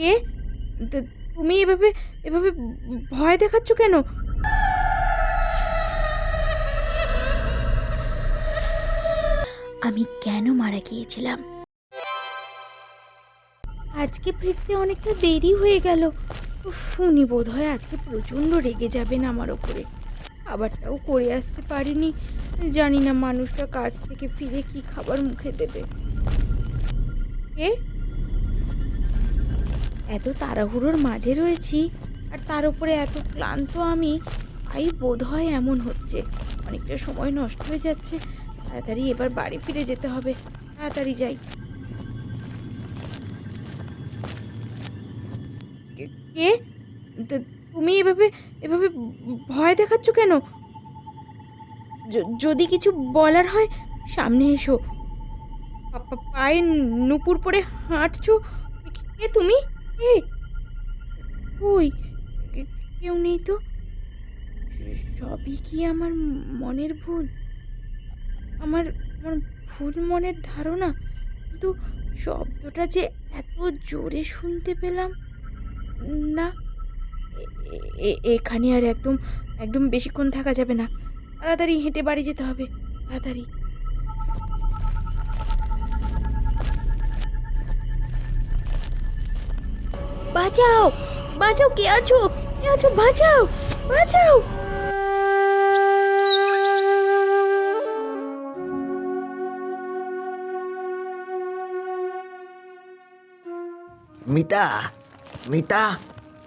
কে? তুমি এভাবে এভাবে ভয় দেখাচ্ছ কেন? আমি কেন মারা গিয়েছিলাম? আজকে ফিরতে অনেকটা দেরি হয়ে গেল। উফ, উনি বোধহয় আজকে প্রচণ্ড রেগে যাবেন আমার ওপরে। খাবারটাও করে আসতে পারিনি। জানি না মানুষটা কাজ থেকে ফিরে কি খাবার মুখে দেবে। কে? এত তাড়াহুড়োর মাঝে রয়েছি, আর তার উপরে এত ক্লান্ত আমি। তাই বোধ হয় এমন হচ্ছে। অনেকটা সময় নষ্ট হয়ে যাচ্ছে। তাড়াতাড়ি এবার বাড়ি ফিরে যেতে হবে। তাড়াতাড়ি যাই। কে? তুমি এভাবে এভাবে ভয় দেখাচ্ছ কেন? যদি কিছু বলার হয় সামনে এসো। পায়ে নুপুর পরে হাঁটছো। কে তুমি? কে? কই? কে- কেউ নেই তো। সবই কি আমার মনের ভুল? আমার আমার ভুল মনের ধারণা। কিন্তু শব্দটা যে এত জোরে শুনতে পেলাম না। এখানে আর একদম একদম বেশিক্ষণ থাকা যাবে না। তাড়াতাড়ি হেঁটে বাড়ি যেতে হবে। তাড়াতাড়ি। বাঁচাও! বাঁচাও! কে আছো? কে আছো? বাঁচাও! বাঁচাও! মিতা, মিতা,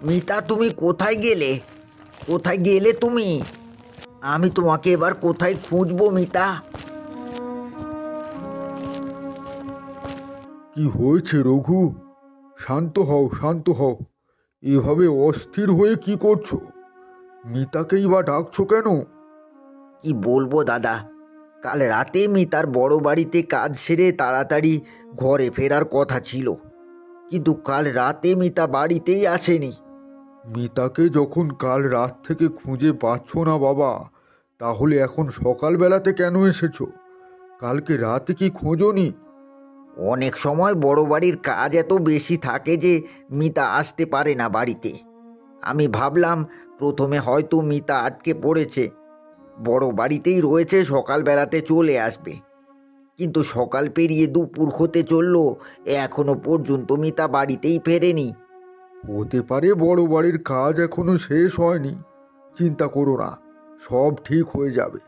মিতা, তুমি কোথায় গেলে? কোথায় গেলে তুমি? আমি তোমাকে এবার কোথায় খুঁজবো মিতা? কি হয়েছে রঘু? শান্ত হও, শান্ত হও। এভাবে অস্থির হয়ে কি করছো? মিতাকেই বা ডাকছো কেন? কি বলবো দাদা, কাল রাতে মিতার বড় বাড়িতে কাজ সেরে তাড়াতাড়ি ঘরে ফেরার কথা ছিল, কিন্তু কাল রাতে মিতা বাড়িতেই আসেনি। মিতাকে যখন কাল রাত থেকে খুঁজে পাচ্ছ না বাবা, তাহলে এখন সকালবেলাতে কেন এসেছো? কালকে রাতে কি খোঁজোনি? অনেক সময় বড় বাড়ির কাজ এত বেশি থাকে যে মিতা আসতে পারে না বাড়িতে। আমি ভাবলাম প্রথমে হয়তো মিতা আটকে পড়েছে, বড় বাড়িতেই রয়েছে, সকালবেলাতে চলে আসবে। কিন্তু সকাল পেরিয়ে দুপুর হতে চললো, এখনো পর্যন্ত মিতা বাড়িতেই ফেরেনি। হতে পারে বড় বাড়ির কাজ এখনো শেষ হয়নি। চিন্তা করো না, সব ঠিক হয়ে যাবে।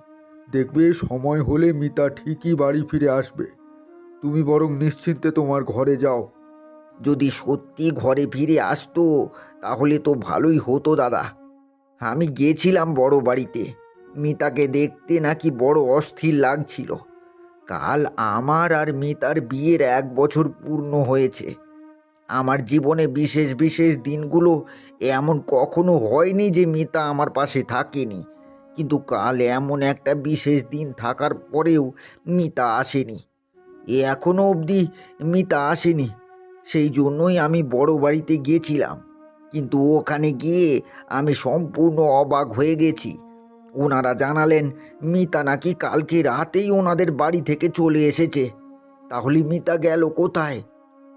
দেখবে সময় হলে মিতা ঠিকই বাড়ি ফিরে আসবে। তুমি বরং নিশ্চিন্তে তোমার ঘরে যাও। যদি সত্যি ঘরে ফিরে আসতো তাহলে তো ভালোই হতো দাদা। আমি গেছিলাম বড় বাড়িতে, মিতাকে দেখতে নাকি বড় অস্থির লাগছিল। কাল আমার আর মিতার বিয়ের 1 বছর পূর্ণ হয়েছে। আমার জীবনে বিশেষ বিশেষ দিনগুলো এমন কখনো হয়নি যে মিতা আমার পাশে থাকেনি, কিন্তু কাল এমন একটা বিশেষ দিন থাকার পরেও মিতা আসেনি। এখনো অবধি মিতা আসেনি। সেই জন্যই আমি বড় বাড়িতে গিয়েছিলাম, কিন্তু ওখানে গিয়ে আমি সম্পূর্ণ অবাক হয়ে গেছি। ওনারা জানালেন মিতা নাকি কালকে রাতেই ওনাদের বাড়ি থেকে চলে এসেছে। তাহলে মিতা গেল কোথায়?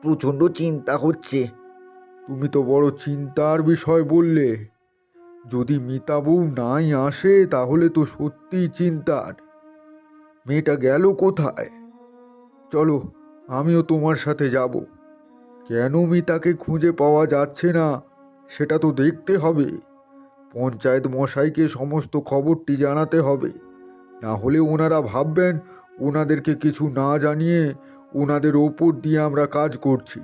প্রচণ্ড চিন্তা হচ্ছে। তুমি তো বড় চিন্তার বিষয় বললে। যদি মিতা বউ নাই আসে তাহলে তো সত্যিই চিন্তার। মেয়েটা গেল কোথায়? চলো, আমিও তোমার সাথে যাব। কেন মিতাকে খুঁজে পাওয়া যাচ্ছে না সেটা তো দেখতে হবে। পঞ্চায়েত মশাইকে সমস্ত খবরটি জানাতে হবে। না হলে ওনারা ভাববেন ওনাদেরকে কিছু না জানিয়ে ওনাদের ওপর দিয়ে আমরা কাজ করছি,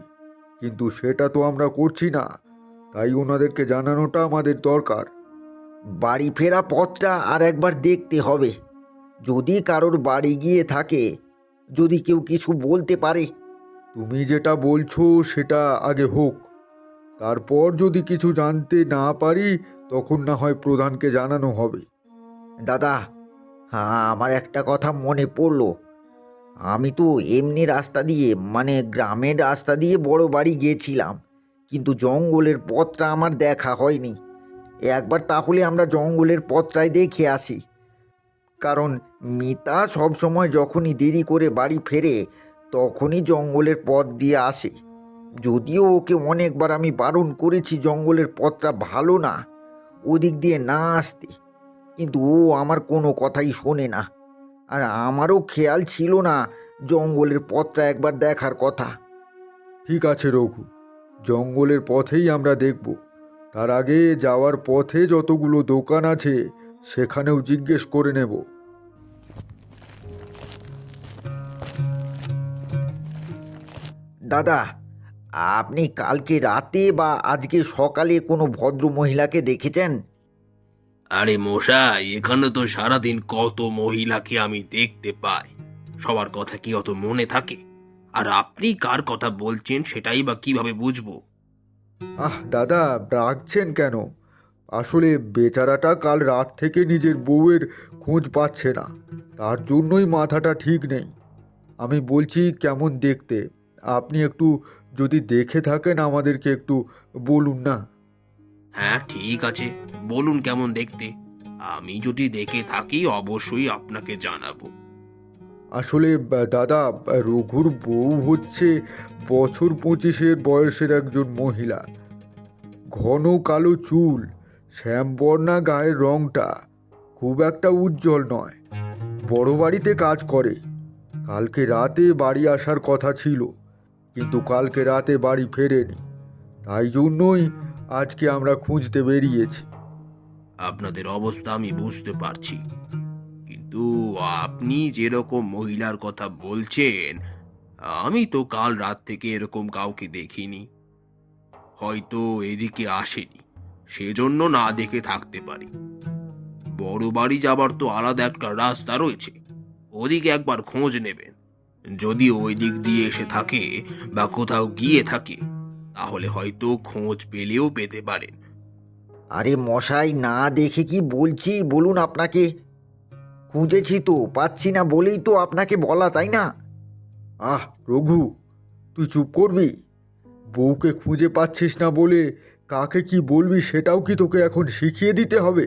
কিন্তু সেটা তো আমরা করছি না। তাই ওনাদেরকে জানানোটা আমাদের দরকার। বাড়ি ফেরা পথটা আর একবার দেখতে হবে। যদি কারোর বাড়ি গিয়ে থাকে, যদি কেউ কিছু বলতে পারে। তুমি যেটা বলছো সেটা আগে হোক, তারপর যদি কিছু জানতে না পারি তখন না হয় প্রধানকে জানানো হবে। দাদা, হ্যাঁ, আমার একটা কথা মনে পড়লো। আমি তো এমনি রাস্তা দিয়ে, মানে গ্রামের রাস্তা দিয়ে বড় বাড়ি গিয়েছিলাম, কিন্তু জঙ্গলের পথটা আমার দেখা হয়নি। একবার তাহলে আমরা জঙ্গলের পথটাই দেখে আসি, কারণ মিতা সব সময় যখনই দেরি করে বাড়ি ফেরে তখনই জঙ্গলের পথ দিয়ে আসে। যদিও ওকে অনেকবার আমি বারণ করেছি জঙ্গলের পথটা ভালো না, ওদিক দিয়ে না আসতে, কিন্তু ও আমার কোনো কথাই শোনে না। আর আমারও খেয়াল ছিল না জঙ্গলের পথটা একবার দেখার কথা। ঠিক আছে রঘু, জঙ্গলের পথেই আমরা দেখব। তার আগে যাওয়ার পথে যতগুলো দোকান আছে সেখানেও জিজ্ঞেস করে নেব। দাদা, আপনি কালকে রাতে বা আজকে সকালে কোনো ভদ্র মহিলাকে দেখেছেন? আরে মশাই, এখানে তো সারাদিন কত মহিলাকে আমি দেখতে পাই, সবার কথা কি অত মনে থাকে? আর আপনি কার কথা বলছেন সেটাই বা কিভাবে বুঝবো? দাদা, রাখছেন কেন? আসলে বেচারাটা কাল রাত থেকে নিজের বউয়ের খোঁজ পাচ্ছে না, তার জন্যই মাথাটা ঠিক নেই। আমি বলছি কেমন দেখতে, আপনি একটু যদি দেখে থাকেন আমাদেরকে একটু বলুন না। হ্যাঁ ঠিক আছে, বলুন কেমন দেখতে। আমি যদি দেখে থাকি অবশ্যই আপনাকে জানাবো। আসলে দাদা, রঘুর বউ হচ্ছে বছর 25-এর বয়সের একজন মহিলা। ঘন কালো চুল, শ্যামবর্ণা গায়ের রংটা খুব একটা উজ্জ্বল নয়। বড় বাড়িতে কাজ করে। কালকে রাতে বাড়ি আসার কথা ছিল, কিন্তু কালকে রাতে বাড়ি ফেরেনি। তাই জন্যই আজকে আমরা খুঁজতে বেরিয়েছি। আপনাদের অবস্থা আমি বুঝতে পারছি, কিন্তু আপনি যেরকম মহিলার কথা বলছেন, আমি তো কাল রাত থেকে এরকম কাউকে দেখিনি। হয়তো এদিকে আসেনি, সেজন্য না দেখে থাকতে পারি। বড় বাড়ি যাবার তো আলাদা একটা রাস্তা রয়েছে, ওদিকে একবার খোঁজ নেবেন। যদি ওই দিক দিয়ে এসে থাকে বা কোথাও গিয়ে থাকে, তাহলে হয়তো খোঁজ পেলেও পেতে পারেন। আরে মশাই, না দেখে কি বলছি বলুন আপনাকে? খুঁজেছি তো, পাচ্ছি না বলেই তো আপনাকে বলা, তাই না? রঘু, তুই চুপ করবি? বউকে খুঁজে পাচ্ছিস না বলে কাকে কি বলবি সেটাও কি তোকে এখন শিখিয়ে দিতে হবে?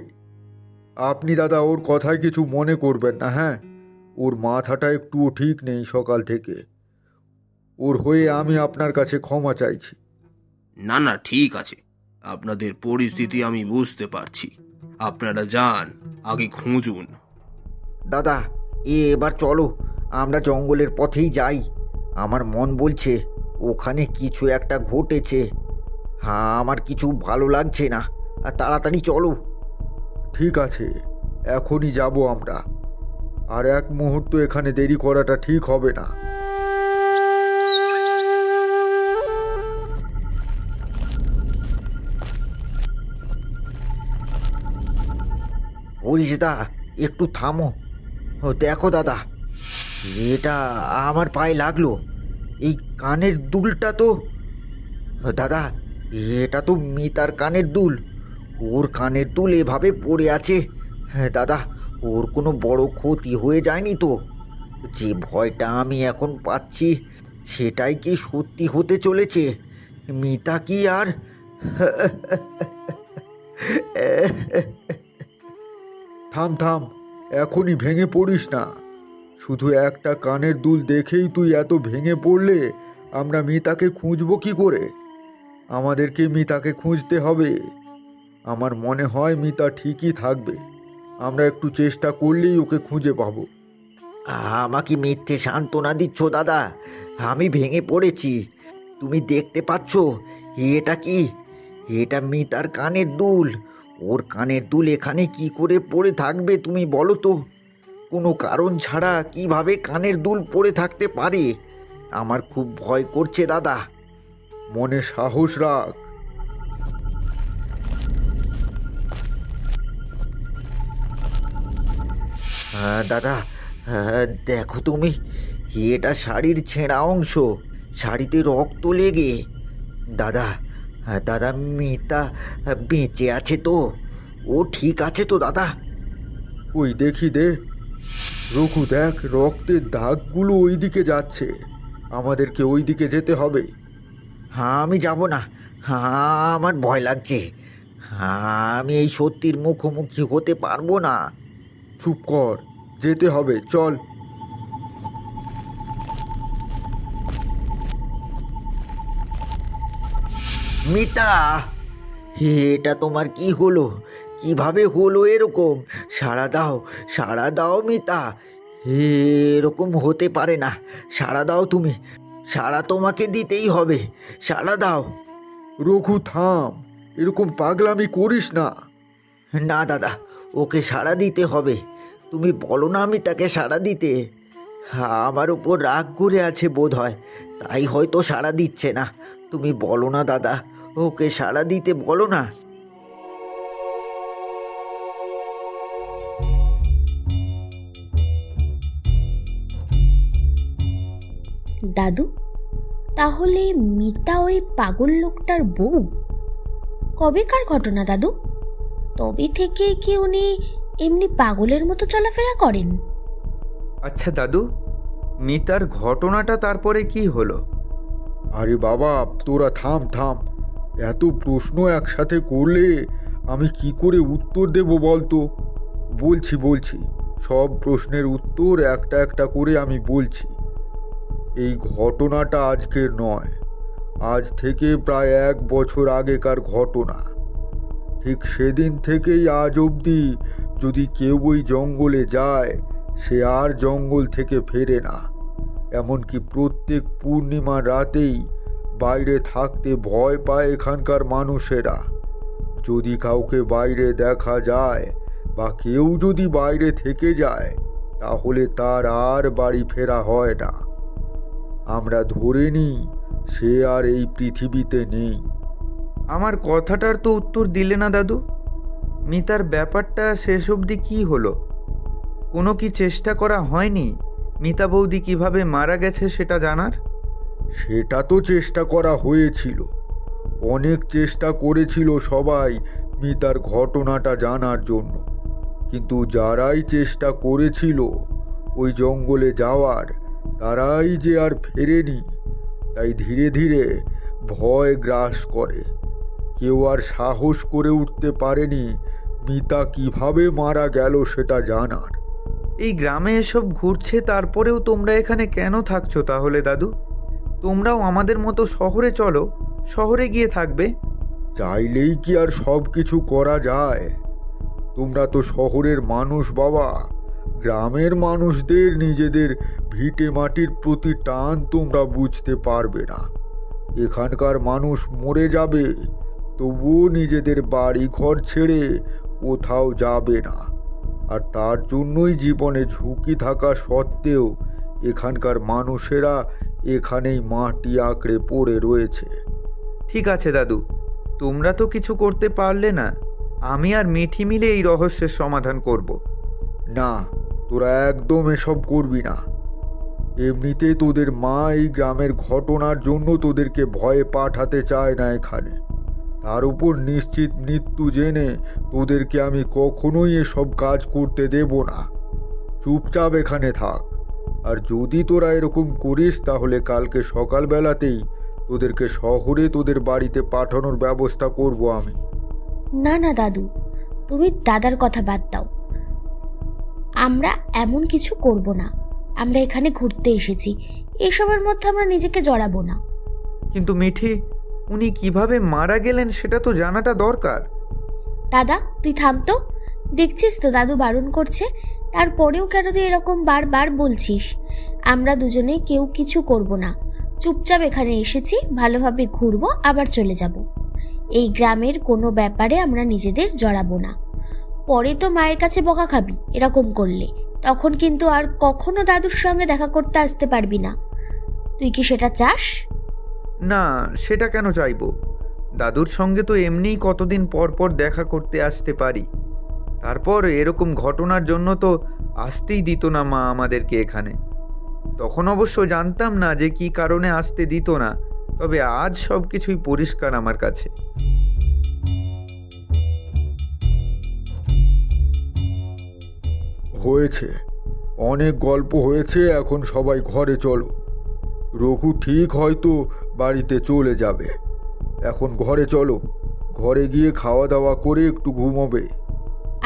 আপনি দাদা ওর কথায় কিছু মনে করবেন না, হ্যাঁ? ওর মাথাটা একটুও ঠিক নেই সকাল থেকে। ওর হয়ে আমি আপনার কাছে ক্ষমা চাইছি। না না, ঠিক আছে, আপনাদের পরিস্থিতি আমি বুঝতে পারছি। আপনারা যান, আগে খুঁজুন। দাদা, এবার চলো, আমরা জঙ্গলের পথেই যাই। আমার মন বলছে ওখানে কিছু একটা ঘটেছে। হ্যাঁ, আমার কিছু ভালো লাগছে না। তাড়াতাড়ি চলো। ঠিক আছে, এখনই যাব আমরা। আর এক মুহূর্ত এখানে দেরি করাটা ঠিক হবে না। হরিশদা, একটু থামো। দেখো দাদা, এটা আমার পায়ে লাগলো। এই কানের দুলটা তো, দাদা, এটা তো মিতার কানের দুল। ওর কানের দুল এভাবে পড়ে আছে। হ্যাঁ দাদা, ওর কোনো বড় ক্ষতি হয়ে যায়নি তো? যে ভয়টা আমি এখন পাচ্ছি সেটাই কি সত্যি হতে চলেছে? মিতা কি আর থাম থাম, এখনই ভেঙে পড়িস না। শুধু একটা কানের দুল দেখেই তুই এত ভেঙে পড়লে আমরা মিতাকে খুঁজবো কি করে? আমাদেরকে মিতাকে খুঁজতে হবে। আমার মনে হয় মিতা ঠিকই থাকবে। আমরা একটু চেষ্টা করলেই ওকে খুঁজে পাবো। আমাকে মিথ্যে সান্ত্বনা দিচ্ছ দাদা? আমি ভেঙে পড়েছি, তুমি দেখতে পাচ্ছ? এটা কি? এটা মিতার কানের দুল। ওর কানের দুল এখানে কি করে পড়ে থাকবে তুমি বলো তো? কোনো কারণ ছাড়া কিভাবে কানের দুল পড়ে থাকতে পারে? আমার খুব ভয় করছে দাদা। মনে সাহস রাখ। হ্যাঁ দাদা, হ্যাঁ দেখো তুমি, এটা শাড়ির ছেঁড়া অংশ, শাড়িতে রক্ত লেগে। দাদা, হ্যাঁ দাদা, মিতা বেঁচে আছে তো? ও ঠিক আছে তো দাদা? ওই দেখি দে, রঘু দেখ, রক্তের দাগগুলো ওই দিকে যাচ্ছে। আমাদেরকে ওই দিকে যেতে হবে। হ্যাঁ, আমি যাব না। হ্যাঁ, আমার ভয় লাগছে। হ্যাঁ, আমি এই সত্যির মুখোমুখি হতে পারবো না। চুপ কর, যেতে হবে, চল। মিতা, এটা তোমার কি হলো? কিভাবে হলো এরকম? সাড়া দাও মিতা। এরকম হতে পারে না। সাড়া দাও তুমি, সাড়া তোমাকে দিতেই হবে। সাড়া দাও। রঘু থাম, এরকম পাগলামি করিস না। না দাদা, ওকে সাড়া দিতে হবে। তুমি বলো না আমি তাকে সাড়া দিতে। আমার উপর রাগ করে আছে বোধ হয়, তাই হয়তো সাড়া দিচ্ছে না। তুমি বলো না দাদা, ওকে সাড়া দিতে বলো না। দাদু, তাহলে মিতা ওই পাগল লোকটার বউ? কবেকার ঘটনা দাদু? তবে থেকে কি উনি এমনি পাগলের মতো চলাফেরা করেন? আচ্ছা দাদু, মিতার ঘটনাটা তারপরে কি হলো? আরে বাবা, তোরা থাম থাম। এত প্রশ্ন একসাথে করলে আমি কি করে উত্তর দেব বলতো? বলছি, সব প্রশ্নের উত্তর একটা একটা করে আমি বলছি। এই ঘটনাটা আজকের নয়, আজ থেকে প্রায় 1 বছর আগেকার ঘটনা। ঠিক সেদিন থেকেই আজ অবধি যদি কেউ ওই জঙ্গলে যায়, সে আর জঙ্গল থেকে ফেরে না। এমনকি প্রত্যেক পূর্ণিমার রাতেই বাইরে থাকতে ভয় পায় এখানকার মানুষেরা। যদি কাউকে বাইরে দেখা যায় বা কেউ যদি বাইরে থেকে যায়, তাহলে তার আর বাড়ি ফেরা হয় না। আমরা ধরে নিই সে আর এই পৃথিবীতে নেই। আমার কথাটার তো উত্তর দিলে না দাদু। মিতার ব্যাপারটা শেষ অবধি কি হলো? কোনো কি চেষ্টা করা হয়নি মিতা বৌদি কিভাবে মারা গেছে সেটা জানার? সেটা তো চেষ্টা করা হয়েছিল, অনেক চেষ্টা করেছিল সবাই মিতার ঘটনাটা জানার জন্য। কিন্তু যারাই চেষ্টা করেছিল ওই জঙ্গলে যাওয়ার, তারাই যে আর ফেরেনি। তাই ধীরে ধীরে ভয় গ্রাস করে। কেউ আর সাহস করে উঠতে পারেনি মিতা কিভাবে মারা গেল সেটা জানার। এই গ্রামে এসব ঘুরছে, তারপরেও তোমরা এখানে কেন থাকছো তাহলে দাদু? তোমরাও আমাদের মতো শহরে চলো, শহরে গিয়ে থাকবে। চাইলেই কি আর সব কিছু করা যায়? তোমরা তো শহরের মানুষ বাবা। গ্রামের মানুষদের নিজেদের ভিটে মাটির প্রতি টান তোমরা বুঝতে পারবে না। এখানকার মানুষ মরে যাবে, তবুও নিজেদের বাড়ি ঘর ছেড়ে কোথাও যাবে না। আর তার জন্যই জীবনে ঝুঁকি থাকা সত্ত্বেও এখানকার মানুষেরা এখানেই মাটি আঁকড়ে পড়ে রয়েছে। ঠিক আছে দাদু, তোমরা তো কিছু করতে পারলে না। আমি আর মিঠি মিলে এই রহস্যের সমাধান করব। না, তোরা একদম এসব করবি না। এমনিতে তোদের মা এই গ্রামের ঘটনার জন্য তোদেরকে ভয়ে পাঠাতে চায় না এখানে। তার উপর নিশ্চিত মৃত্যু জেনে তোদেরকে আমি কখনোই এসব কাজ করতে দেব না। চুপচাপ এখানে থাক। আর যদি তোরা এরকম করিস, তাহলে কালকে সকালবেলাতেই তোদেরকে শহরে তোদের বাড়িতে পাঠানোর ব্যবস্থা করব আমি। না না দাদু, তুমি দাদার কথা বাদ দাও। আমরা এমন কিছু করব না। আমরা এখানে ঘুরতে এসেছি, এসবের মধ্যে আমরা নিজেকে জড়াবো না। কিন্তু মিঠি, উনি কিভাবে মারা গেলেন সেটা তো জানাটা দরকার। দাদা তুই থাম তো। দেখছিস তো দাদু বারণ করছে, তারপরেও কেন তুই এরকম বারবার বলছিস? আমরা দুজনে কেউ কিছু করব না। চুপচাপ এখানে এসেছি, ভালোভাবে ঘুরবো, আবার চলে যাব। এই গ্রামের কোনো ব্যাপারে আমরা নিজেদের জড়াবো না। পরে তো মায়ের কাছে বকা খাবি এরকম করলে। তখন কিন্তু আর কখনো দাদুর সঙ্গে দেখা করতে আসতে পারবি না। তুই কি সেটা চাস? না, সেটা কেন চাইবো? দাদুর সঙ্গে তো এমনিই কতদিন পর পর দেখা করতে আসতে পারি। তারপর এরকম ঘটনার জন্য তো আসতেই দিত না মা আমাদেরকে এখানে। তখন অবশ্য জানতাম না যে কি কারণে আসতে দিত না, তবে আজ সব কিছুই পরিষ্কার আমার কাছে। হয়েছে, অনেক গল্প হয়েছে, এখন সবাই ঘরে চলো। রঘু ঠিক হয়তো বাড়িতে চলে যাবে। এখন ঘরে চলো, ঘরে গিয়ে খাওয়া দাওয়া করে একটু ঘুমোবে।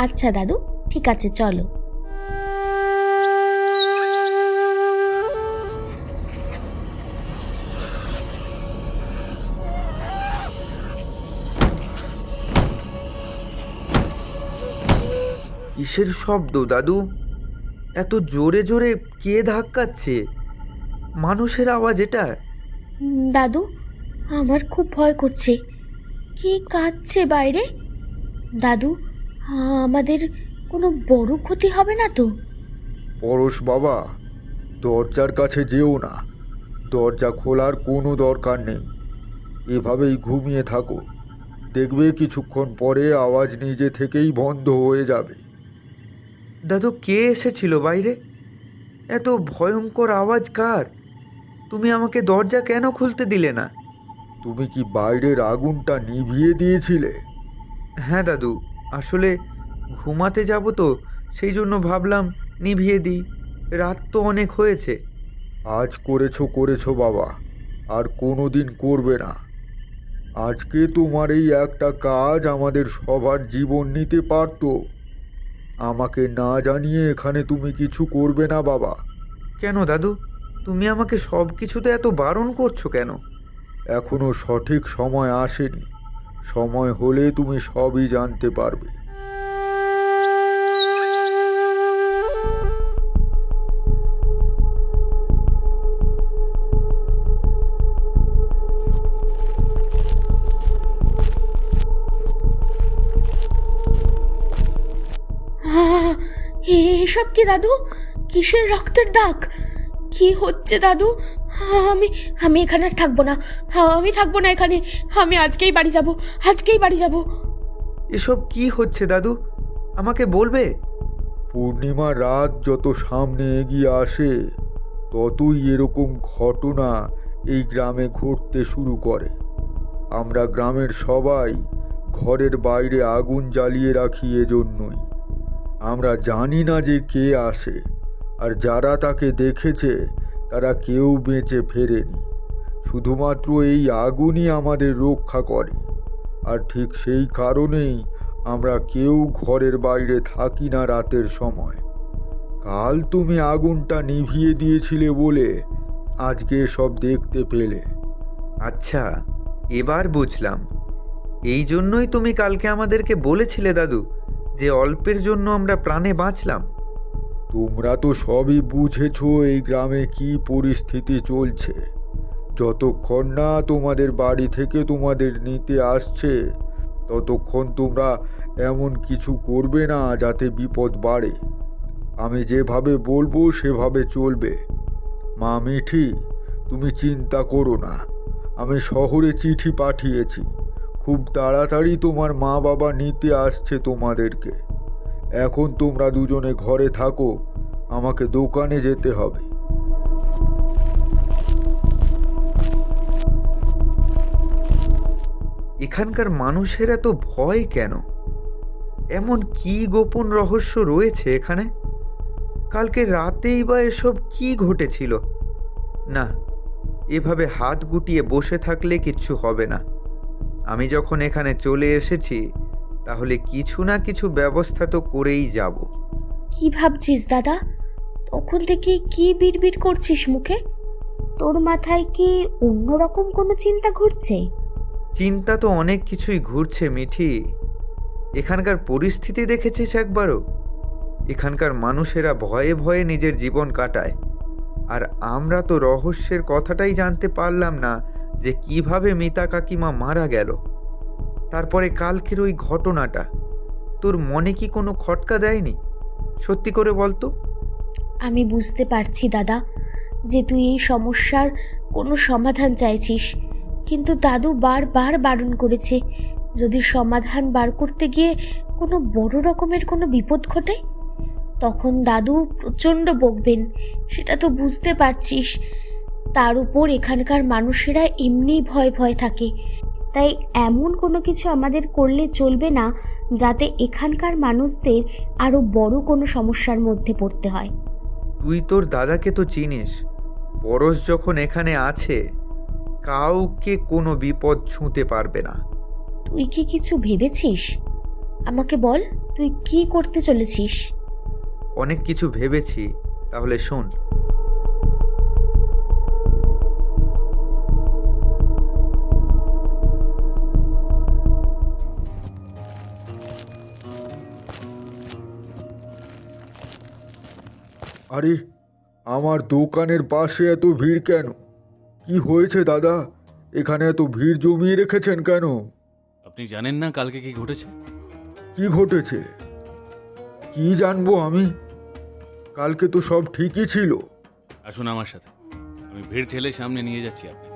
আচ্ছা দাদু, ঠিক আছে, চলো। কিসের শব্দ দাদু? এত জোরে জোরে কে ধাক্কাচ্ছে? মানুষের আওয়াজ এটা? দাদু, আমার খুব ভয় করছে। কি কাঁদছে বাইরে? দাদু, আমাদের কোনো বড় ক্ষতি হবে না তো? পরশ বাবা, দরজার কাছে যেও না। দরজা খোলার কোনো দরকার নেই। এভাবেই ঘুমিয়ে থাকো, দেখবে কিছুক্ষণ পরে আওয়াজ নিজে থেকেই বন্ধ হয়ে যাবে। দাদু, কে এসেছিল বাইরে? এত ভয়ঙ্কর আওয়াজ কার? তুমি আমাকে দরজা কেন খুলতে দিলে না? তুমি কি বাইরের আগুনটা নিভিয়ে দিয়েছিলে? হ্যাঁ দাদু, আসলে ঘুমাতে যাব তো, সেই জন্য ভাবলাম নিভিয়ে দিই। রাত তো অনেক হয়েছে। আজ করেছো বাবা, আর কোনো দিন করবে না। আজকে তোমার এই একটা কাজ আমাদের সবার জীবন নিতে পারতো। আমাকে না জানিয়ে এখানে তুমি কিছু করবে না বাবা। কেন দাদু, তুমি আমাকে সব কিছুতে এত বারণ করছো কেন? এখনো সঠিক সময় আসেনি। সময় হলে তুমি সবই জানতে পারবে। আহ, এসব কি দাদু? কিসের রক্তের দাগ? কি হচ্ছে দাদু? আমি আমি এখানে আর থাকবো না। আমি থাকবো না এখানে। আমি আজকেই বাড়ি যাব, আজকেই বাড়ি যাব। এসব কি হচ্ছে দাদু? আমাকে বলবে? পূর্ণিমা রাত যত সামনে এগিয়ে আসে ততই এরকম ঘটনা এই গ্রামে ঘটতে শুরু করে। আমরা গ্রামের সবাই ঘরের বাইরে আগুন জ্বালিয়ে রাখি এজন্যই। আমরা জানি না যে কে আসে, আর যারা তাকে দেখেছে তারা কেউ বেঁচে ফেরেনি। শুধুমাত্র এই আগুনই আমাদের রক্ষা করে। আর ঠিক সেই কারণেই আমরা কেউ ঘরের বাইরে থাকি না রাতের সময়। কাল তুমি আগুনটা নিভিয়ে দিয়েছিলে বলে আজকে সব দেখতে পেলে। আচ্ছা, এবার বুঝলাম। এই জন্যই তুমি কালকে আমাদেরকে বলেছিলে দাদু যে অল্পের জন্য আমরা প্রাণে বাঁচলাম। তোমরা তো সবই বুঝেছো এই গ্রামে কি পরিস্থিতি চলছে। যতক্ষণ না তোমাদের বাড়ি থেকে তোমাদের নিতে আসছে ততক্ষণ তোমরা এমন কিছু করবে না যাতে বিপদ বাড়ে। আমি যেভাবে বলবো সেভাবে চলবে। মা মিঠি, তুমি চিন্তা করো না। আমি শহরে চিঠি পাঠিয়েছি। খুব তাড়াতাড়ি তোমার মা বাবা নিতে আসছে তোমাদেরকে। এখন তোমরা দুজনে ঘরে থাকো, আমাকে দোকানে যেতে হবে। এখানকার মানুষের এত ভয় কেন? এমন কি গোপন রহস্য রয়েছে এখানে? কালকে রাতেই বা এসব কি ঘটেছিল? না, এভাবে হাত গুটিয়ে বসে থাকলে কিচ্ছু হবে না। আমি যখন এখানে চলে এসেছি তাহলে কিছু না কিছু ব্যবস্থা তো করেই যাব। কি ভাবছিস দাদা? তখন থেকে কি বিড়বিড় করছিস মুখে? তোর মাথায় কি অন্যরকম কোনো চিন্তা ঘুরছে? চিন্তা তো অনেক কিছুই ঘুরছে মিঠি। এখানকার পরিস্থিতি দেখেছিস একবারও? এখানকার মানুষেরা ভয়ে ভয়ে নিজের জীবন কাটায়। আর আমরা তো রহস্যের কথাটাই জানতে পারলাম না যে কিভাবে মিতা কাকিমা মারা গেল। তারপরে কালকের ওই ঘটনাটা তোর মনে কি কোনো খটকা দেয়নি? সত্যি করে বলতো। আমি বুঝতে পারছি দাদা যে তুই এই সমস্যার কোনো সমাধান চাইছিস, কিন্তু দাদু বারবার বারণ করেছে যদি সমাধান বার করতে গিয়ে কোনো বড় রকমের কোনো বিপদ ঘটে তখন দাদু প্রচণ্ড বকবেন, সেটা তো বুঝতে পারছিস। তার উপর এখানকার মানুষেরা এমনিই ভয় ভয় থাকে, তাই এমন কোনো কিছু আমাদের করলে চলবে না যাতে এখানকার মানুষদের আরও বড় কোনো সমস্যার মধ্যে পড়তে হয়। তুই তোর দাদাকে তো চিনিস। পরশ যখন এখানে আছে কাউকে কোনো বিপদ ছুঁতে পারবে না। তুই কি কিছু ভেবেছিস? আমাকে বল, তুই কি করতে চলেছিস? অনেক কিছু ভেবেছি, তাহলে শোন। আরে, আমার দোকানের পাশে এত ভিড় কেন? কি হয়েছে দাদা? এখানে এত ভিড় জমিয়ে রেখেছেন কেন? আপনি জানেন না কালকে কি ঘটেছে? কি ঘটেছে? কি জানবো আমি? কালকে তো সব ঠিকই ছিল। আসুন আমার সাথে, আমি ভিড় ঠেলে সামনে নিয়ে যাচ্ছি আপনি।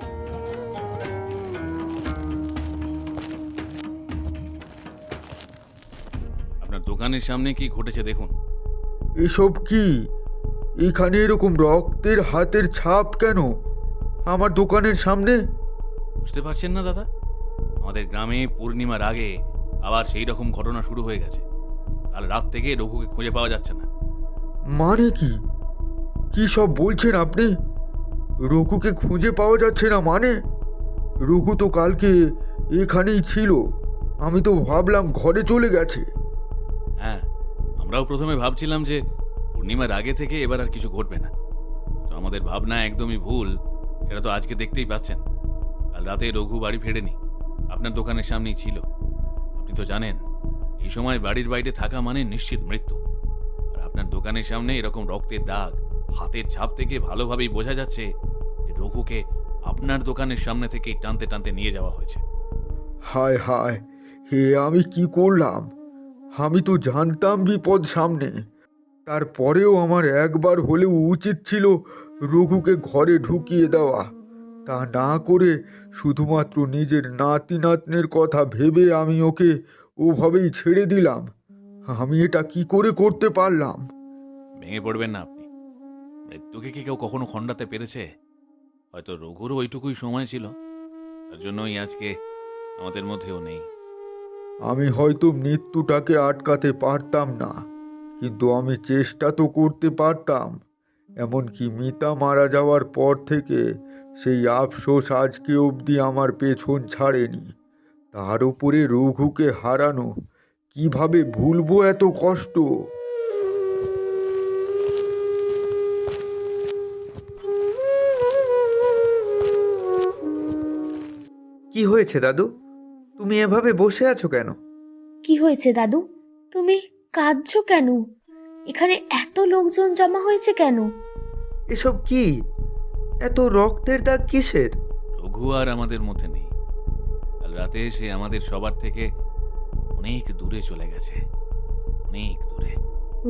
আপনার দোকানের সামনে কি ঘটেছে দেখুন। এসব কি? এখানে এরকম রক্তের হাতের ছাপ কেন আমার দোকানের সামনে? বুঝতে পারছেন না দাদা? আমাদের গ্রামে পূর্ণিমার আগে আবার সেই রকম ঘটনা শুরু হয়ে গেছে। কাল রাত থেকে রঘুকে খুঁজে পাওয়া যাচ্ছে না। মানে কি? কি সব বলছেন আপনি? রঘুকে খুঁজে পাওয়া যাচ্ছে না মানে? রঘু তো কালকে এখানেই ছিল। আমি তো ভাবলাম ঘরে চলে গেছে। হ্যাঁ, আমরাও প্রথমে ভাবছিলাম যে পূর্ণিমার আগে থেকে এবার আর কিছু ঘটবে না, তো আমাদের ভাবনা একদমই ভুল। সেটা তো আজকে দেখতেই পাচ্ছেন। কাল রাতে রঘু বাড়ি ফেরেনি, আপনার দোকানের সামনেই ছিল। আপনি তো জানেন এই সময় বাড়ির বাইরে থাকা মানে নিশ্চিত মৃত্যু। আর আপনার দোকানের সামনে এরকম রক্তের দাগ, হাতের ছাপ থেকে ভালোভাবেই বোঝা যাচ্ছে যে রঘুকে আপনার দোকানের সামনে থেকেই টানতে টানতে নিয়ে যাওয়া হয়েছে। হায় হায়, হে আমি কি করলাম? আমি তো জানতাম বিপদ সামনে। তারপরেও আমার একবার হলেও উচিত ছিল রঘুকে ঘরে ঢুকিয়ে দেওয়া। তা না করে শুধুমাত্র নিজের নাতি নাতনের কথা ভেবে আমি ওকে ওভাবেই ছেড়ে দিলাম। আমি এটা কি করে করতে পারলাম? ভেঙে পড়বেন না আপনি। মৃত্যুকে কি কেউ কখনো খণ্ডাতে পেরেছে? হয়তো রঘুরও ওইটুকুই সময় ছিল, তার জন্যই আজকে আমাদের মধ্যেও নেই। আমি হয়তো মৃত্যুটাকে আটকাতে পারতাম না, কিন্তু আমি চেষ্টা তো করতে পারতাম। এমনকি মিতা মারা যাওয়ার পর থেকে সেই আফসোস আজকে অবধি আমার পেছন ছাড়েনি। তার উপরে রঘুকে হারানো, কিভাবে ভুলবো এত কষ্ট? কি হয়েছে দাদু? তুমি এভাবে বসে আছো কেন? কি হয়েছে দাদু? তুমি কাঁদছো কেন? এখানে এত লোকজন জমা হয়েছে কেন? এসব কি? এত রক্তের দাগ কিসের? রঘু আর আমাদের মধ্যে নেই। কাল রাতে সে আমাদের সবার থেকে অনেক দূরে চলে গেছে, অনেক দূরে।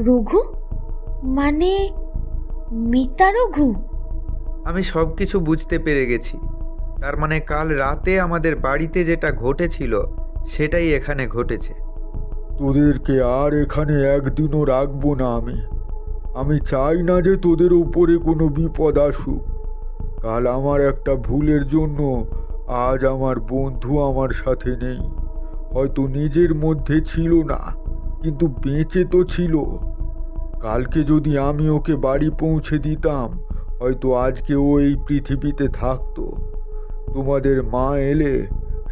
রঘু? মানে মিতা রঘু? আমি সব কিছু বুঝতে পেরে গেছি। তার মানে কাল রাতে আমাদের বাড়িতে যেটা ঘটেছিল সেটাই এখানে ঘটেছে। তোদেরকে আর এখানে একদিনও রাখবো না আমি। আমি চাই না যে তোদের উপরে কোনো বিপদ আসুক। কাল আমার একটা ভুলের জন্য আজ আমার বন্ধু আমার সাথে নেই। হয়তো নিজের মধ্যে ছিল না, কিন্তু বেঁচে তো ছিল। কালকে যদি আমি ওকে বাড়ি পৌঁছে দিতাম, হয়তো আজকে ও এই পৃথিবীতে থাকতো। তোমাদের মা এলে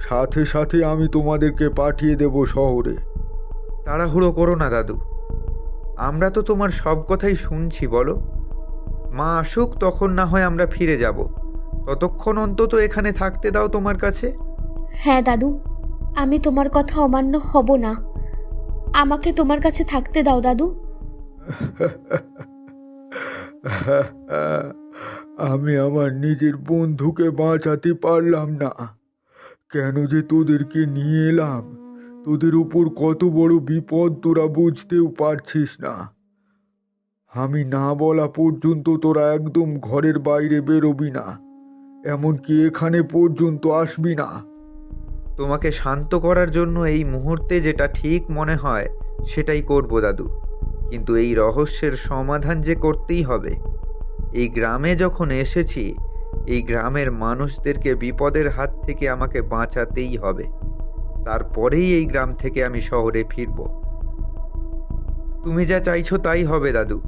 সাথে সাথে আমি তোমাদেরকে পাঠিয়ে দেব শহরে। তাড়াহুড়ো করো না দাদু, আমরা তো তোমার সব কথাই শুনছি। বলো, মা আসুক, তখন না হয় আমরা ফিরে যাব। ততক্ষণ অন্তত এখানে থাকতে দাও তোমার কাছে। হ্যাঁ দাদু, আমি তোমার কথা অমান্য হব না। আমাকে তোমার কাছে থাকতে দাও দাদু। আমি আমার নিজের বন্ধুকে বাঁচাতে পারলাম না। কেন যে তোদেরকে নিয়ে এলাম? তোদের উপর কত বড় বিপদ তোরা বুঝতেও পারছিস না। আমি না বলা পর্যন্ত তোরা একদম ঘরের বাইরে বেরোবি না, এমনকি এখানে পর্যন্ত আসবি না। তোমাকে শান্ত করার জন্য এই মুহূর্তে যেটা ঠিক মনে হয় সেটাই করব দাদু, কিন্তু এই রহস্যের সমাধান যে করতেই হবে। এই গ্রামে যখন এসেছি, এই গ্রামের মানুষদেরকে বিপদের হাত থেকে আমাকে বাঁচাতেই হবে। তারপরেই এই গ্রাম থেকে আমি শহরে ফিরব। তুমি যা চাইছো তাই হবে দাদু।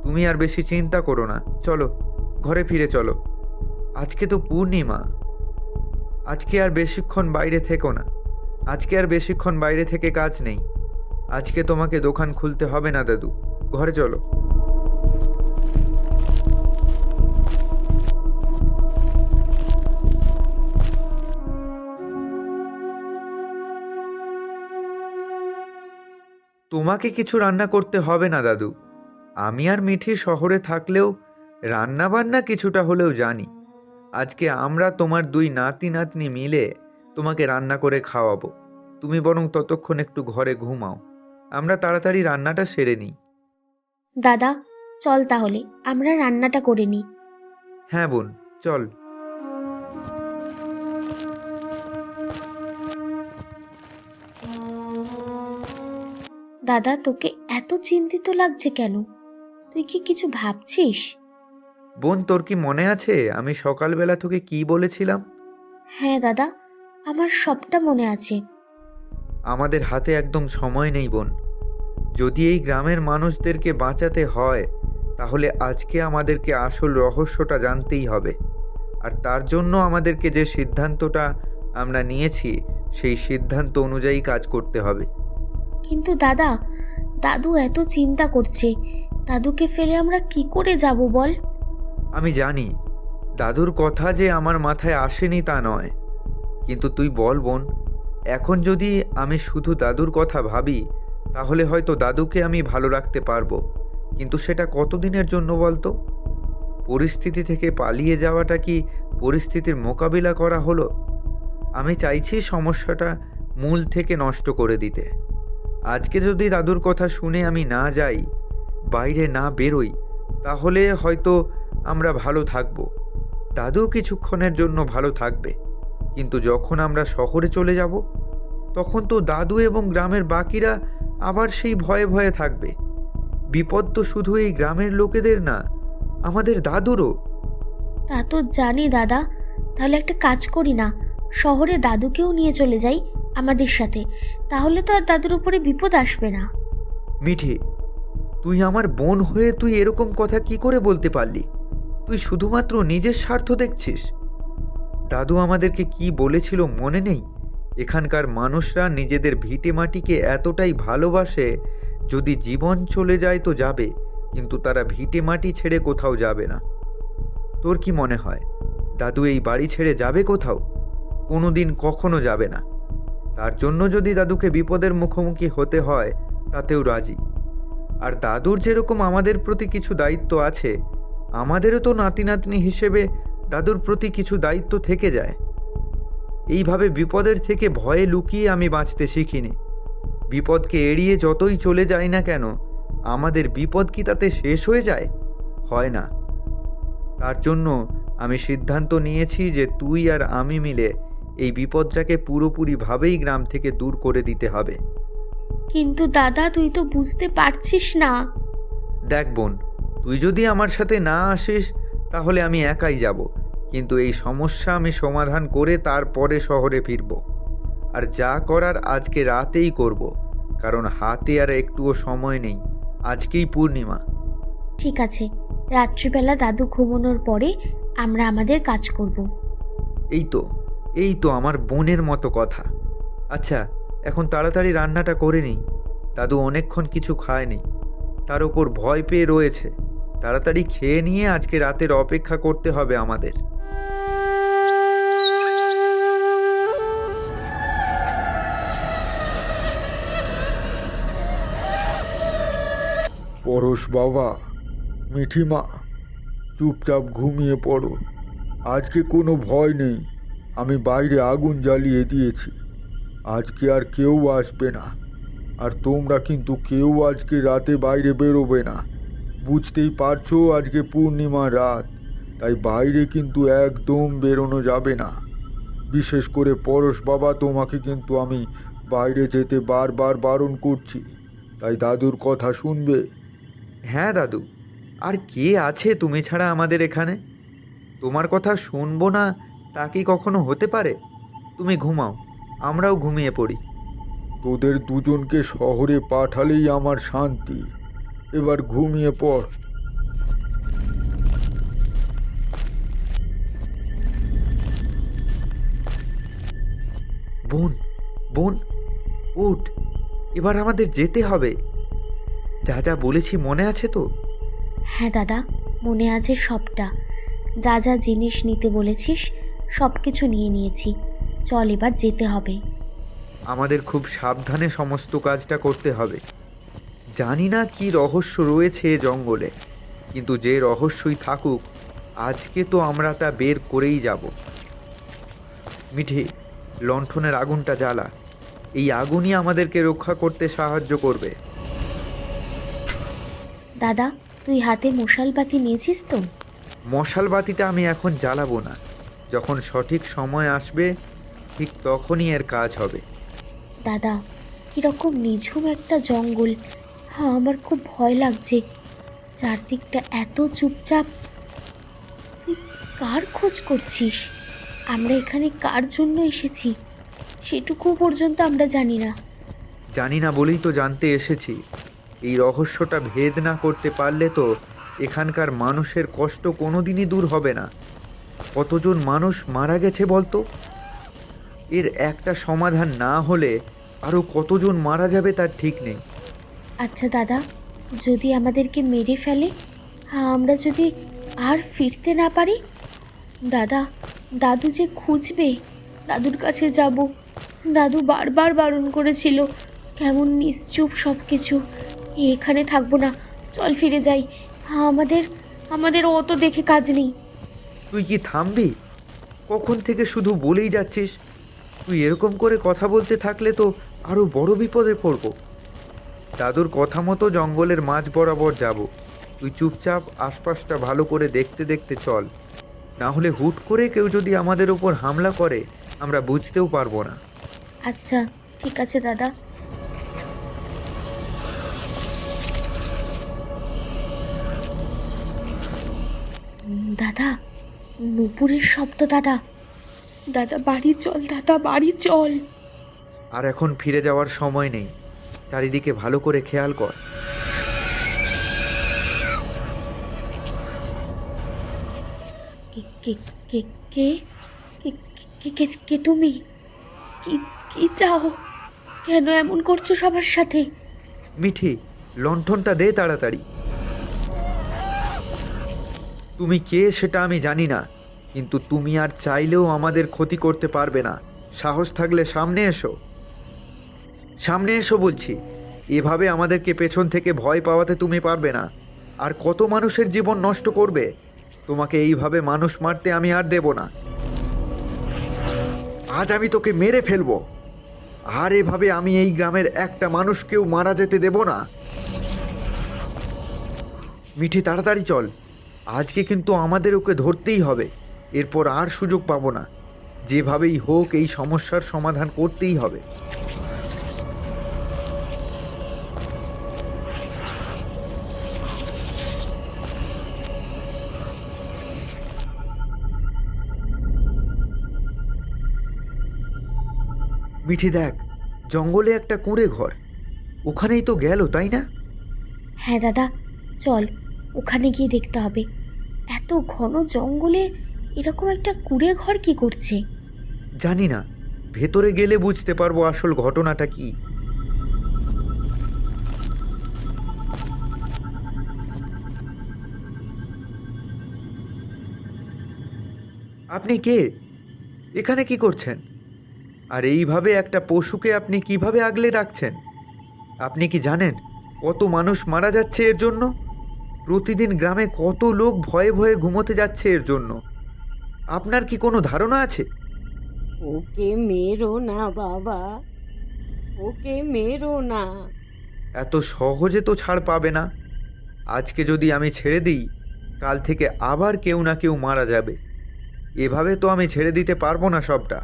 তুমি আর বেশি চিন্তা করো না, চলো ঘরে ফিরে চলো। আজকে তো পূর্ণিমা, আজকে আর বেশিক্ষণ বাইরে থেকো না। আজকে আর বেশিক্ষণ বাইরে থেকে কাজ নেই। আজকে তোমাকে দোকান খুলতে হবে না দাদু, ঘরে চলো। তোমাকে কিছু রান্না করতে হবে না দাদু, আমি আর মিঠি শহরে থাকলেও রান্না বান্না কিছুটা হলেও জানি। আজকে আমরা তোমার 2 নাতি নাতনি মিলে তোমাকে রান্না করে খাওয়াবো। তুমি বরং ততক্ষণ একটু ঘরে ঘুমাও, আমরা তাড়াতাড়ি রান্নাটা সেরে নিই। দাদা চল তাহলে আমরা রান্নাটা করে নিই। হ্যাঁ বোন, চল। দাদা তোকে এত চিন্তিত লাগছে কেন? তুই কি কিছু ভাবছিস? বোন, তোর কি মনে আছে আমি সকালবেলা তোকে কি বলেছিলাম? হ্যাঁ দাদা, আমার সবটা মনে আছে। আমাদের হাতে একদম সময় নেই বোন। যদি এই গ্রামের মানুষদেরকে বাঁচাতে হয় তাহলে আজকে আমাদেরকে আসল রহস্যটা জানতেই হবে। আর তার জন্য আমাদেরকে যে সিদ্ধান্তটা আমরা নিয়েছি সেই সিদ্ধান্ত অনুযায়ী কাজ করতে হবে। কিন্তু দাদা, দাদু এত চিন্তা করছে, দাদুকে ফেলে আমরা কি করে যাব বল? আমি জানি দাদুর কথা যে আমার মাথায় আসেনি তা নয়, কিন্তু তুই বল বোন, এখন যদি আমি শুধু দাদুর কথা ভাবি তাহলে হয়তো দাদুকে আমি ভালো রাখতে পারবো, কিন্তু সেটা কতদিনের জন্য বলতো? পরিস্থিতি থেকে পালিয়ে যাওয়াটা কি পরিস্থিতির মোকাবিলা করা হলো? আমি চাইছি সমস্যাটা মূল থেকে নষ্ট করে দিতে। আজকে যদি দাদুর কথা শুনে আমি না যাই, বাইরে না বেরোই, তাহলে হয়তো আমরা ভালো থাকবো, দাদু কিছুক্ষণের জন্য ভালো থাকবে, কিন্তু যখন আমরা শহরে চলে যাব তখন তো দাদু এবং গ্রামের বাকিরা আবার সেই ভয়ে ভয়ে থাকবে। বিপদ তো শুধু এই গ্রামের লোকেদের না, আমাদের দাদুরও। তা তো জানি দাদা, তাহলে একটা কাজ করি না, শহরে দাদুকেও নিয়ে চলে যাই আমাদের সাথে, তাহলে তো আর দাদুর উপরে বিপদ আসবে না। মিঠি, তুই আমার বোন হয়ে তুই এরকম কথা কি করে বলতে পারলি? তুই শুধুমাত্র নিজের স্বার্থ দেখছিস। দাদু আমাদেরকে কি বলেছিল মনে নেই? এখানকার মানুষরা নিজেদের ভিটে মাটিকে এতটাই ভালোবাসে, যদি জীবন চলে যায় তো যাবে, কিন্তু তারা ভিটে মাটি ছেড়ে কোথাও যাবে না। তোর কি মনে হয় দাদু এই বাড়ি ছেড়ে যাবে কোথাও? কোনোদিন কখনো যাবে না। তার জন্য যদি দাদুকে বিপদের মুখোমুখি হতে হয় তাতেও রাজি। আর দাদুর যেরকম আমাদের প্রতি কিছু দায়িত্ব আছে, আমাদেরও তো নাতি নাতনি হিসেবে দাদুর প্রতি কিছু দায়িত্ব থেকে যায়। এইভাবে বিপদের থেকে ভয়ে লুকিয়ে আমি বাঁচতে শিখিনি। বিপদকে এড়িয়ে যতই চলে যাই না কেন, আমাদের বিপদ কি তাতে শেষ হয়ে যায়? হয় না। তার জন্য আমি সিদ্ধান্ত নিয়েছি যে তুই আর আমি মিলে এই বিপদটাকে পুরোপুরিভাবেই গ্রাম থেকে দূর করে দিতে হবে। কিন্তু দাদা, তুই তো বুঝতে পারছিস না। দেখ বোন, তুই যদি আমার সাথে না আসিস তাহলে আমি একাই যাব, কিন্তু এই সমস্যা আমি সমাধান করে তারপরে শহরে ফিরব। আর যা করার আজকে রাতেই করব, কারণ হাতে আর একটুও সময় নেই। আজকেই পূর্ণিমা। ঠিক আছে, রাত্রিবেলা দাদু ঘুমানোর পরে আমরা আমাদের কাজ করব। এই তো আমার বোনের মতো কথা। আচ্ছা, এখন তাড়াতাড়ি রান্নাটা করে নিই। দাদু অনেকক্ষণ কিছু খায়নি, তার উপর ভয় পেয়ে রয়েছে। তাড়াতাড়ি খেয়ে নিয়ে আজকে রাতের অপেক্ষা করতে হবে আমাদের। পরশ বাবা, মিঠিমা, চুপচাপ ঘুমিয়ে পড়ো। আজকে কোনো ভয় নেই, আমি বাইরে আগুন জ্বালিয়ে দিয়েছি। আজকে আর কেউ আসবে না। আর তোমরা কিন্তু কেউ আজকে রাতে বাইরে বেরোবে না। বুঝতেই পারছো আজকে পূর্ণিমা রাত, তাই বাইরে কিন্তু একদম বেরোনো যাবে না। বিশেষ করে পরশ বাবা, তোমাকে কিন্তু আমি বাইরে যেতে বারবার বারণ করছি, তাই দাদুর কথা শুনবে। হ্যাঁ দাদু, আর কে আছে তুমি ছাড়া আমাদের এখানে? তোমার কথা শুনবো না তা কি কখনো হতে পারে? তুমি ঘুমাও, আমরাও ঘুমিয়ে পড়ি। তোদের দুজনকে শহরে পাঠালেই আমার শান্তি। এবার ঘুমিয়ে পড়। বোন, বোন, উঠ, এবার আমাদের যেতে হবে। যা যা বলেছি মনে আছে তো? হ্যাঁ দাদা, মনে আছে সবটা। যা যা জিনিস নিতে বলেছিস সব কিছু নিয়ে নিয়েছি। চল, এবার যেতে হবে। আমাদের খুব সাবধানে সমস্ত কাজটা করতে হবে। জানি না কি রহস্য রয়েছে এ জঙ্গলে, কিন্তু যে রহস্যই থাকুক আজকে তো আমরা তা বের করেই যাব। মিঠি, লণ্ঠনের আগুনটা জ্বালা। এই আগুনই আমাদেরকে রক্ষা করতে সাহায্য করবে। দাদা, তুই হাতে মশাল বাতি নিয়েছিস তো? মশাল বাতিটা আমি এখন জ্বালাবো না, যখন সঠিক সময় আসবে ঠিক তখনই এর কাজ হবে। দাদা, কীরকম নিঝুম একটা জঙ্গল। হ্যাঁ, আমার খুব ভয় লাগছে। চারদিকটা এত চুপচাপ। তুই কার খোঁজ করছিস? আমরা এখানে কার জন্য এসেছি সেটুকু পর্যন্ত আমরা জানি না। জানি না বলেই তো জানতে এসেছি। এই রহস্যটা ভেদ না করতে পারলে তো এখানকার মানুষের কষ্ট কোনোদিনই দূর হবে না। কতজন মানুষ মারা গেছে বলতো? এর একটা সমাধান না হলে আরও কতজন মারা যাবে তার ঠিক নেই। আচ্ছা দাদা, যদি আমাদেরকে মেরে ফেলে, হ্যাঁ, আমরা যদি আর ফিরতে না পারি? দাদা, দাদু যে খুঁজবে, দাদুর কাছে যাব। দাদু বারবার বারণ করেছিল। কেমন নিশ্চুপ সব কিছু। এখানে থাকবো না, চল ফিরে যাই। হ্যাঁ, আমাদের অত দেখে কাজ নেই। তুই কি থামবি? কখন থেকে শুধু বলেই যাচ্ছিস। তুই এরকম করে কথা বলতে থাকলে তো আরও বড় বিপদে পড়ব। দাদুর কথা মতো জঙ্গলের মাঝ বরাবর যাব। তুই চুপচাপ আশপাশটা ভালো করে দেখতে দেখতে চল, না হলে হুট করে কেউ যদি আমাদের উপর হামলা করে আমরা বুঝতেও পারবো না। আচ্ছা, ঠিক আছে দাদা। দাদা, নুপুরের শব্দ। দাদা, দাদা বাড়ি চল, দাদা বাড়ি চল। আর এখন ফিরে যাওয়ার সময় নেই, চারিদিকে ভালো করে খেয়াল কর। কে কে কে কে কে কে কে কে তুমি? কি কি চাও? কেন এমন করছো সবার সাথে? মিঠি, লণ্ঠনটা দে তাড়াতাড়ি। তুমি কে সেটা আমি জানি না, কিন্তু তুমি আর চাইলেও আমাদের ক্ষতি করতে পারবে না। সাহস থাকলে সামনে এসো, সামনে এসো বলছি। এভাবে আমাদেরকে পেছন থেকে ভয় পাওয়াতে তুমি পারবে না। আর কত মানুষের জীবন নষ্ট করবে? তোমাকে এইভাবে মানুষ মারতে আমি আর দেব না। আজ আমি তোকে মেরে ফেলবো, আর এভাবে আমি এই গ্রামের একটা মানুষকেও মারা যেতে দেব না। মিঠি, তাড়াতাড়ি চল। আজকে কিন্তু আমাদের ওকে ধরতেই হবে। এরপর আর সুযোগ পাবো না। যেভাবেই হোক এই সমস্যার সমাধান করতেই হবে। মিঠি দেখ, জঙ্গলে একটা কুঁড়ে ঘর। ওখানেই তো গেল, তাই না? হ্যাঁ দাদা, চল ওখানে গিয়ে দেখতে হবে। এত ঘন জঙ্গলে এরকম একটা কুঁড়ে ঘর কি করছে? জানি না, ভেতরে গেলে বুঝতে পারবো আসল ঘটনাটা কি। আপনি কে? এখানে কি করছেন? আর এইভাবে একটা পশুকে আপনি কিভাবে আগলে রাখছেন? আপনি কি জানেন কত মানুষ মারা যাচ্ছে এর জন্য? প্রতিদিন গ্রামে কত লোক ভয়ে ভয়ে ঘুমোতে যাচ্ছে এর জন্য। আপনার কি কোনো ধারণা আছে? ওকে মেরো না বাবা, ওকে মেরো না। এত সহজে তো ছাড় পাবে না। আজকে যদি আমি ছেড়ে দিই, কাল থেকে আবার কেউ না কেউ মারা যাবে। এভাবে তো আমি ছেড়ে দিতে পারবো না সবটা।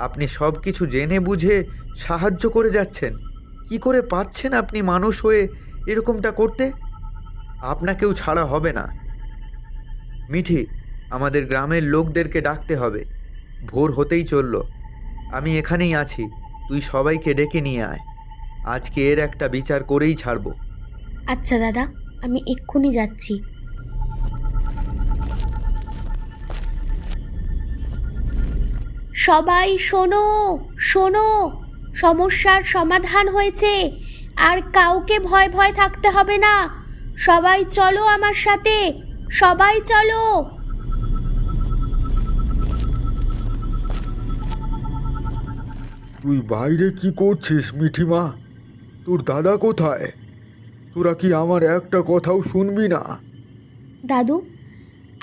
আপনি সব কিছু জেনে বুঝে সাহায্য করে যাচ্ছেন। কি করে পারছেন আপনি মানুষ হয়ে এরকমটা করতে? আপনাকেও ছাড়া হবে না। মিঠি, আমাদের গ্রামের লোকদেরকে ডাকতে হবে। ভোর হতেই চলল। আমি এখানেই আছি, তুই সবাইকে ডেকে নিয়ে আয়। আজকে এর একটা বিচার করেই ছাড়বো। আচ্ছা দাদা, আমি এক্ষুনি যাচ্ছি। সবাই শোনো শোনো, সমস্যার সমাধান হয়েছে। আর কাউকে ভয় ভয় থাকতে হবে না। সবাই চলো আমার সাথে, সবাই চলো। তুই বাইরে কি করছিস মিঠিমা? তোর দাদা কোথায়? তোরা কি আমার একটা কথাও শুনবি না? দাদু,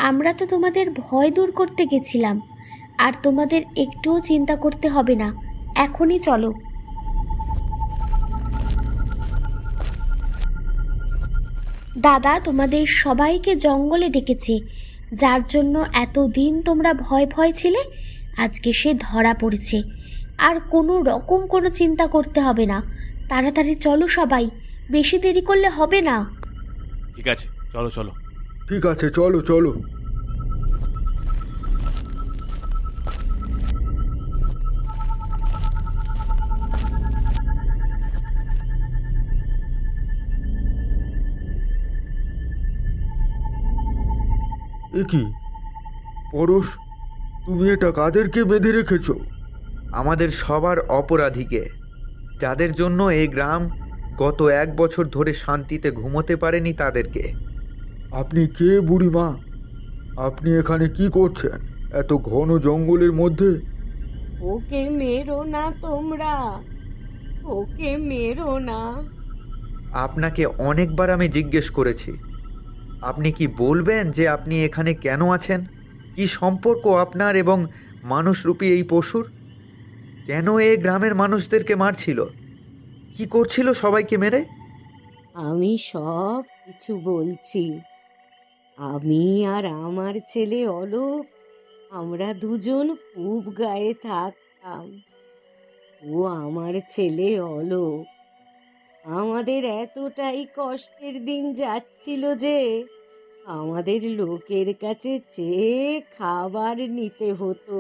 আমরা তো তোমাদের ভয় দূর করতে গেছিলাম, আর তোমাদের একটুও চিন্তা করতে হবে না। এখনই চলো। দাদা তোমাদের সবাইকে জঙ্গলে ডেকেছে, যার জন্য এতদিন তোমরা ভয় ভয় ছিলে, আজকে সে ধরা পড়েছে। আর কোনো রকম কোনো চিন্তা করতে হবে না। তাড়াতাড়ি চলো সবাই, বেশি দেরি করলে হবে না। ঠিক আছে, চলো চলো। ঠিক আছে, চলো চলো। এ কি পরশ, তুমি এটা কাদেরকে বেঁধে রেখেছো? আমাদের সবার অপরাধীকে, যাদের জন্য এই গ্রাম গত 1 বছর ধরে শান্তিতে ঘুমোতে পারেনি তাদেরকে। আপনি কে বুড়িমা? আপনি এখানে কি করছেন এত ঘন জঙ্গলের মধ্যে? ওকে মেরো না তোমরা, ওকে মেরো না। আপনাকে অনেকবার আমি জিজ্ঞেস করেছি, আপনি কি বলবেন যে আপনি এখানে কেন আছেন? কি সম্পর্ক আপনার এবং মানুষরূপী এই পশুর? কেন এই গ্রামের মানুষদেরকে মারছিল? কি করছিল সবাইকে মেরে? আমি সব কিছু বলছি। আমি আর আমার ছেলে অলোক, আমরা দুজন পূব গায়ে থাকতাম। ও আমার ছেলে অলোক। আমাদের এতটাই কষ্টের দিন যাচ্ছিল যে আমাদের লোকের কাছে চেয়ে খাবার নিতে হতো।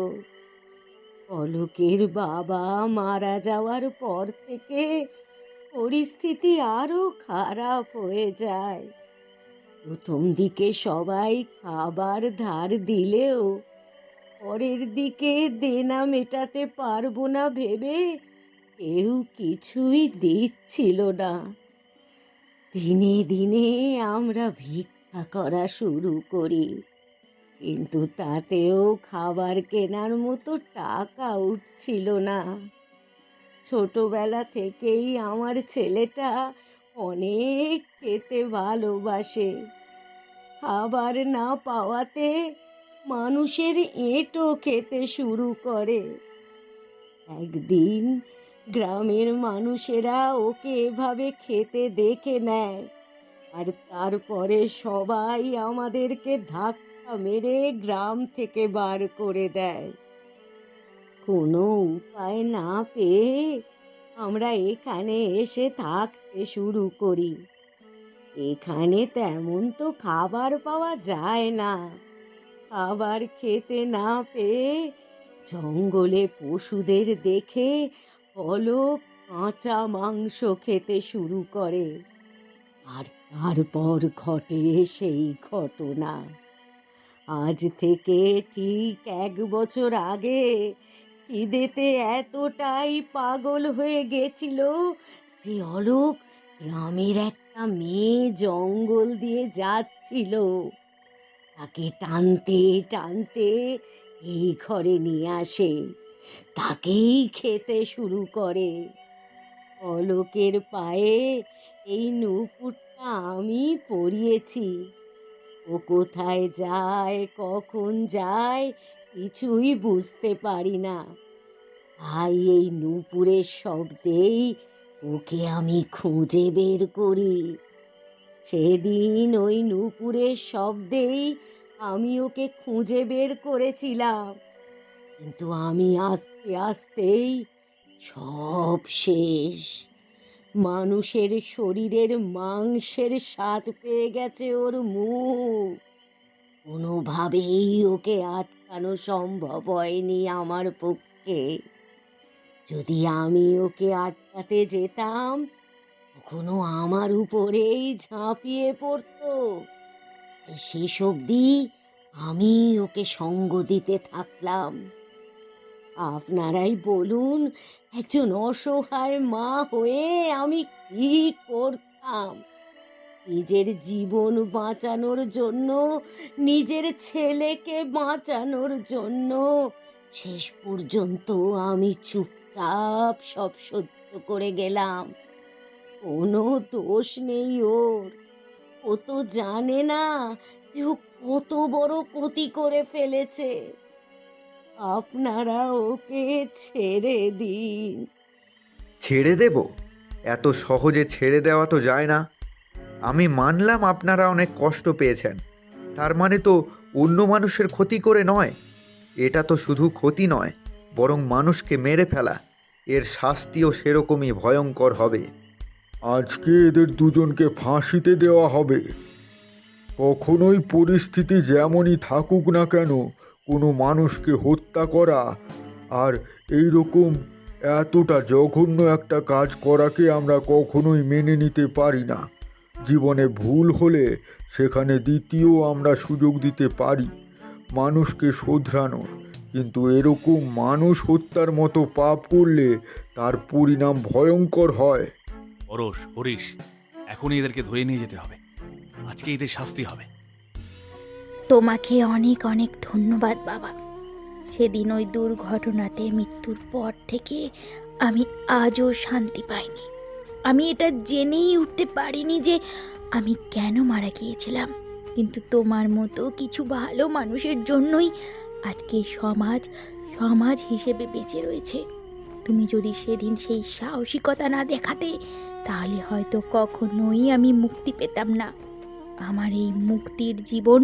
অলোকের বাবা মারা যাওয়ার পর থেকে পরিস্থিতি আরো খারাপ হয়ে যায়। প্রথম দিকে সবাই খাবার ধার দিলেও পরের দিকে দেনা মেটাতে পারবো না ভেবে কেউ কিছুই দিচ্ছিল না। দিনে দিনে আমরা ভিক্ষা করা শুরু করি, কিন্তু তাতেও খাবার কেনার মতো টাকা উঠছিল না। ছোটবেলা থেকেই আমার ছেলেটা অনেক খেতে ভালোবাসে। খাবার না পাওয়াতে মানুষের এঁটো খেতে শুরু করে। একদিন গ্রামের মানুষেরা ওকে এভাবে খেতে দেখে নেয়, আর তারপরে সবাই আমাদেরকে ধাক্কা মেরে গ্রাম থেকে বার করে দেয়। কোনো উপায় না পেয়ে আমরা এখানে এসে থাকতে শুরু করি। এখানে তেমন তো খাবার পাওয়া যায় না। খাবার খেতে না পেয়ে জঙ্গলে পশুদের দেখে অলোক কাঁচা মাংস খেতে শুরু করে। আর তারপর ঘটে সেই ঘটনা। আজ থেকে ঠিক 1 বছর আগে খিদেতে এতটাই পাগল হয়ে গেছিল যে অলোক গ্রামের একটা মেয়ে জঙ্গল দিয়ে যাচ্ছিল, তাকে টানতে টানতে এই ঘরে নিয়ে আসে, তাকেই খেতে শুরু করে। অলোকের পায়ে এই নূপুরটা আমি পরিয়েছি। ও কোথায় যায়, কখন যায়, কিছুই বুঝতে পারি না। তাই এই নূপুরের শব্দেই ওকে আমি খুঁজে বের করি। সেদিন ওই নূপুরের শব্দেই আমি ওকে খুঁজে বের করেছিলাম, কিন্তু আমি আস্তে আস্তেই সব শেষ। মানুষের শরীরের মাংসের স্বাদ পেয়ে গেছে ওর মুখ। কোনোভাবেই ওকে আটকানো সম্ভব হয়নি আমার পক্ষে। যদি আমি ওকে আটকাতে যেতাম, তখনও আমার উপরেই ঝাঁপিয়ে পড়তো। তাই শেষ অবধি আমি ওকে সঙ্গ দিতে থাকলাম। আপনারাই বলুন, একজন অসহায় মা হয়ে আমি কি করতাম? নিজের জীবন বাঁচানোর জন্য, নিজের ছেলেকে বাঁচানোর জন্য শেষ পর্যন্ত আমি চুপচাপ সব সহ্য করে গেলাম। কোনো দোষ নেই ওর। ও তো জানে না যে ও কত বড় ক্ষতি করে ফেলেছে। আপনারা ওকে ছেড়ে দিন। ছেড়ে দেব? এত সহজে ছেড়ে দেওয়া তো যায় না। আমি মানলাম আপনারা অনেক কষ্ট পেয়েছেন, তার মানে তো অন্য মানুষের ক্ষতি করে নয়। এটা তো শুধু ক্ষতি নয়, বরং মানুষকে মেরে ফেলা। এর শাস্তিও সেরকমই ভয়ঙ্কর হবে। আজকে এদের দুজনকে ফাঁসিতে দেওয়া হবে। কখনোই পরিস্থিতি যেমনই থাকুক না কেন, কোনো মানুষকে হত্যা করা আর এই রকম এতটা জঘন্য একটা কাজ করাকে আমরা কখনোই মেনে নিতে পারি না। জীবনে ভুল হলে সেখানে দ্বিতীয় আমরা সুযোগ দিতে পারি মানুষকে শোধরানোর, কিন্তু এরকম মানুষ হত্যার মতো পাপ করলে তার পরিণাম ভয়ঙ্কর হয়। পরশ, হরিশ, এখনই এদেরকে ধরে নিয়ে যেতে হবে। আজকে এদের শাস্তি হবে। তোমাকে অনেক অনেক ধন্যবাদ বাবা। সেদিন ওই দুর্ঘটনাতে মৃত্যুর পর থেকে আমি আজও শান্তি পাইনি। আমি এটা জেনেই উঠতে পারিনি যে আমি কেন মারা গিয়েছিলাম, কিন্তু তোমার মতো কিছু ভালো মানুষের জন্যই আজকে সমাজ সমাজ হিসেবে বেঁচে রয়েছে। তুমি যদি সেদিন সেই সাহসিকতা না দেখাতে, তাহলে হয়তো কখনোই আমি মুক্তি পেতাম না। আমার এই মুক্তির জীবন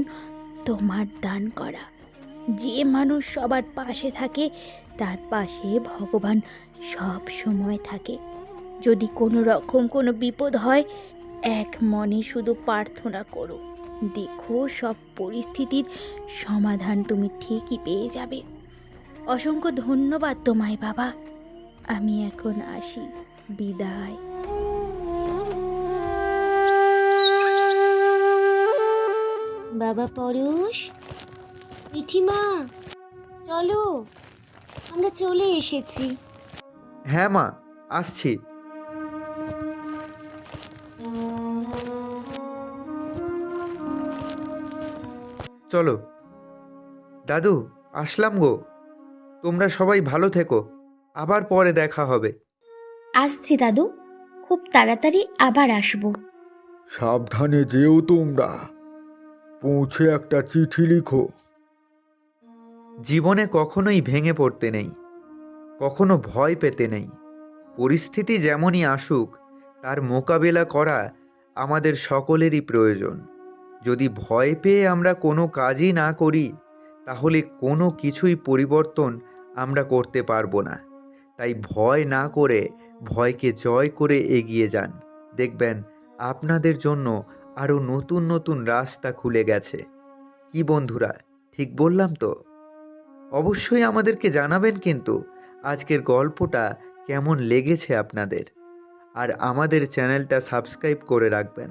তোমার দান করা। যে মানুষ সবার পাশে থাকে, তার পাশে ভগবান সব সময় থাকে। যদি কোনো রকম কোনো বিপদ হয়, এক মনে শুধু প্রার্থনা করো, দেখো সব পরিস্থিতির সমাধান তুমি ঠিকই পেয়ে যাবে। অসংখ্য ধন্যবাদ তোমায় বাবা। আমি এখন আসি, বিদায়। বাবা পরশ, মিঠিমা, চলো, আমরা চলে এসেছি। হ্যাঁ মা, আসছি। চলো দাদু, আসলাম গো। তোমরা সবাই ভালো থেকো, আবার পরে দেখা হবে। আসছি দাদু, খুব তাড়াতাড়ি আবার আসবো। সাবধানে যেও তোমরা। পৌঁছে একটা চিঠি লিখো। জীবনে কখনোই ভেঙে পড়তে নেই, কখনো ভয় পেতে নেই। পরিস্থিতি যেমনই আসুক, তার মোকাবেলা করা আমাদের সকলেরই প্রয়োজন। যদি ভয় পেয়ে আমরা কোনো কাজই না করি, তাহলে কোনো কিছুই পরিবর্তন আমরা করতে পারবো না। তাই ভয় না করে ভয়কে জয় করে এগিয়ে যান। দেখবেন আপনাদের জন্য আরও নতুন নতুন রাস্তা খুলে গেছে। কি বন্ধুরা, ঠিক বললাম তো? অবশ্যই আমাদেরকে জানাবেন কিন্তু আজকের গল্পটা কেমন লেগেছে আপনাদের। আর আমাদের চ্যানেলটা সাবস্ক্রাইব করে রাখবেন।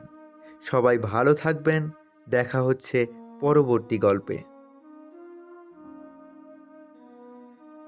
সবাই ভালো থাকবেন। দেখা হচ্ছে পরবর্তী গল্পে।